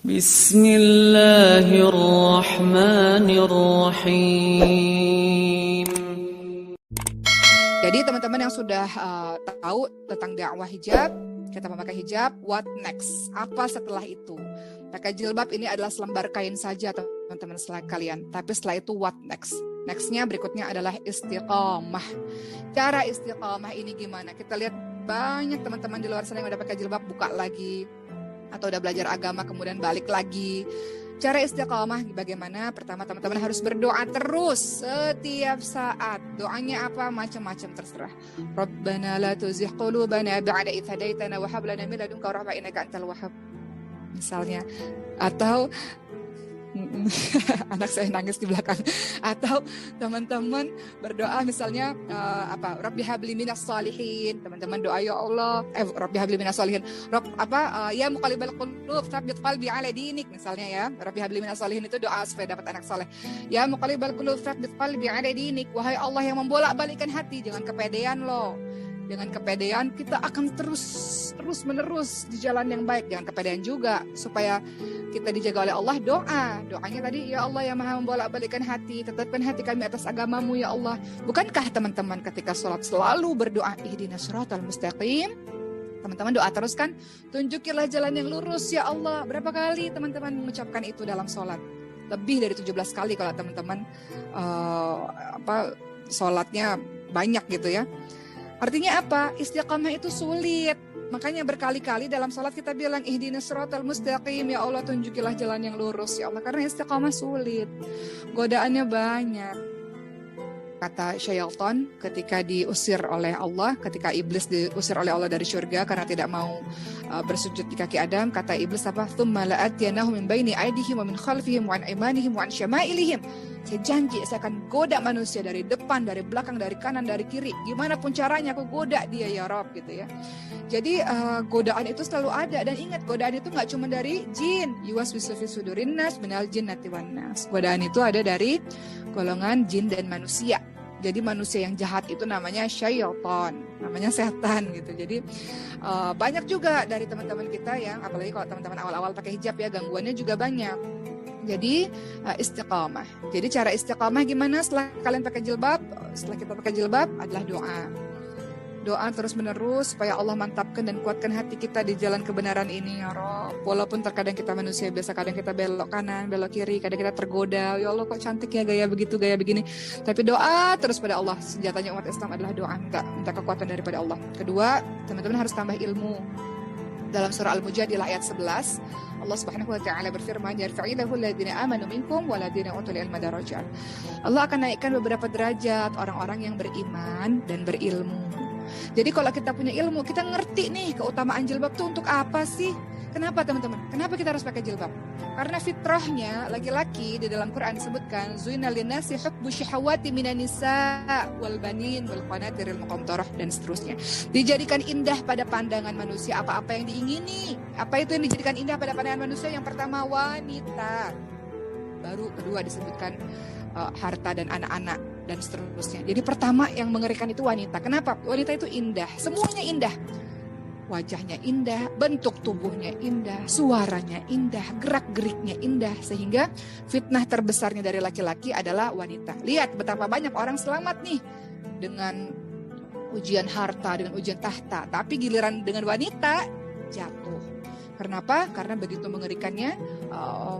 Bismillahirrahmanirrahim. Jadi teman-teman yang sudah tahu tentang dakwah hijab, kita memakai hijab, what next? Apa setelah itu? Pakai jilbab ini adalah selembar kain saja teman-teman sekalian. Tapi setelah itu what next? Nextnya berikutnya adalah istiqamah. Cara istiqamah ini gimana? Kita lihat banyak teman-teman di luar sana yang udah pakai jilbab buka lagi, atau udah belajar agama kemudian balik lagi. Cara istiqamah bagaimana? Pertama teman-teman harus berdoa terus setiap saat. Doanya apa? Macam-macam terserah. Rabbana la tuzigh qulubana ba'da idh hadaitana wa hab lana min ladunka rahmah innaka antal wahhab. Misalnya, atau anak saya nangis di belakang. Atau teman-teman berdoa misalnya Rabbi habli minas shalihin. Teman-teman doa ya Allah, Rabbi habli minas shalihin. Ya muqallibal qulub tsabbit qalbi ala dinik misalnya ya. Rabbi habli minas shalihin itu doa supaya dapat anak saleh. Ya muqallibal qulub tsabbit qalbi ala dinik. Wahai Allah yang membolak-balikkan hati, jangan kepedean loh. Dengan kepedean kita akan terus menerus di jalan yang baik. Jangan kepedean juga, supaya kita dijaga oleh Allah. Doanya tadi, ya Allah yang maha membolak-balikkan hati, tetapkan hati kami atas agamamu ya Allah. Bukankah teman-teman ketika sholat selalu berdoa ihdinas siratal mustaqim? Teman-teman doa terus kan? Tunjukilah jalan yang lurus ya Allah. Berapa kali teman-teman mengucapkan itu dalam sholat? Lebih dari 17 kali kalau teman-teman sholatnya banyak gitu ya. Artinya apa? Istiqamah itu sulit. Makanya berkali-kali dalam salat kita bilang ihdinas siratal mustaqim, ya Allah tunjukilah jalan yang lurus ya Allah, karena istiqamah sulit. Godaannya banyak. Kata syaitan ketika diusir oleh Allah, ketika iblis diusir oleh Allah dari surga karena tidak mau bersujud di kaki Adam, kata iblis apa? Tsumma la'atyanahum min baini aydihim wa min khalfihim wa an aymanihim wa an syama'ilihim. Saya janji saya akan goda manusia dari depan, dari belakang, dari kanan, dari kiri. Gimana pun caranya aku goda dia ya Rabb gitu ya. Jadi godaan itu selalu ada. Dan ingat, godaan itu gak cuma dari jin. Yuwaswisu fi sudurin nas minal jinnati wan nas. Godaan itu ada dari golongan jin dan manusia. Jadi manusia yang jahat itu namanya syaitan, namanya setan gitu. Jadi banyak juga dari teman-teman kita yang, apalagi kalau teman-teman awal-awal pakai hijab ya, gangguannya juga banyak. Jadi istiqamah. Jadi cara istiqamah gimana setelah kalian pakai jilbab? Setelah kita pakai jilbab adalah doa. Doa terus menerus supaya Allah mantapkan dan kuatkan hati kita di jalan kebenaran ini ya Rabb. Walaupun terkadang kita manusia biasa, kadang kita belok kanan, belok kiri, kadang kita tergoda. Ya Allah kok cantik ya gaya begitu, gaya begini. Tapi doa terus pada Allah. Senjatanya umat Islam adalah doa, minta kekuatan daripada Allah. Kedua, teman-teman harus tambah ilmu. Dalam surah Al-Mujadilah ayat 11, Allah Subhanahu wa taala berfirman, "Yarfa'illahu alladziina aamanu minkum walladziina utul ilma darajat." Allah akan naikkan beberapa derajat orang-orang yang beriman dan berilmu. Jadi kalau kita punya ilmu, kita ngerti nih keutamaan jilbab itu untuk apa sih? Kenapa teman-teman? Kenapa kita harus pakai jilbab? Karena fitrahnya laki-laki di dalam Quran disebutkan zuina linnasi hubbu syahawati minan nisa wal banin wal qanatiril muqantarah dan seterusnya. Dijadikan indah pada pandangan manusia apa-apa yang diingini. Apa itu yang dijadikan indah pada pandangan manusia? Yang pertama wanita. Baru kedua disebutkan harta dan anak-anak dan seterusnya. Jadi pertama yang mengerikan itu wanita. Kenapa? Wanita itu indah, semuanya indah. Wajahnya indah, bentuk tubuhnya indah, suaranya indah, gerak-geriknya indah. Sehingga fitnah terbesarnya dari laki-laki adalah wanita. Lihat betapa banyak orang selamat nih dengan ujian harta, dengan ujian tahta. Tapi giliran dengan wanita jatuh. Kenapa? Karena begitu mengerikannya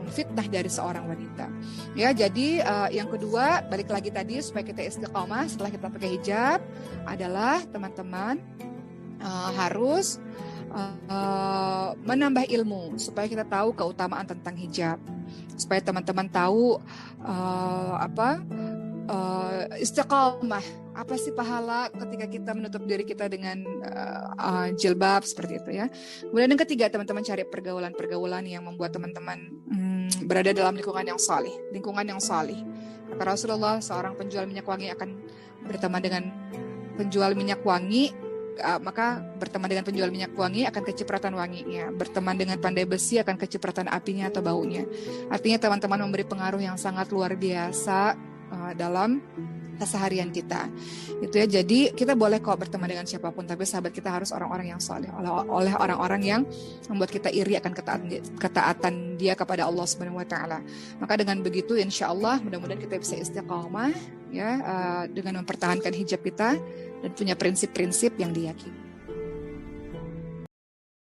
fitnah dari seorang wanita. Ya, jadi yang kedua, balik lagi tadi supaya kita istiqamah setelah kita pakai hijab adalah teman-teman harus menambah ilmu supaya kita tahu keutamaan tentang hijab. Supaya teman-teman tahu istiqamah. Apa sih pahala ketika kita menutup diri kita dengan jilbab seperti itu ya. Kemudian yang ketiga, teman-teman cari pergaulan-pergaulan yang membuat teman-teman berada dalam lingkungan yang salih. Kata Rasulullah, seorang penjual minyak wangi akan berteman dengan penjual minyak wangi, maka berteman dengan penjual minyak wangi akan kecipratan wanginya. Berteman dengan pandai besi akan kecipratan apinya atau baunya. Artinya teman-teman memberi pengaruh yang sangat luar biasa dalam keseharian kita. Itu ya. Jadi kita boleh kok berteman dengan siapapun, tapi sahabat kita harus orang-orang yang saleh, oleh orang-orang yang membuat kita iri akan ketaatan dia kepada Allah Subhanahu wa taala. Maka dengan begitu insya Allah mudah-mudahan kita bisa istiqamah ya, dengan mempertahankan hijab kita dan punya prinsip-prinsip yang diyakini.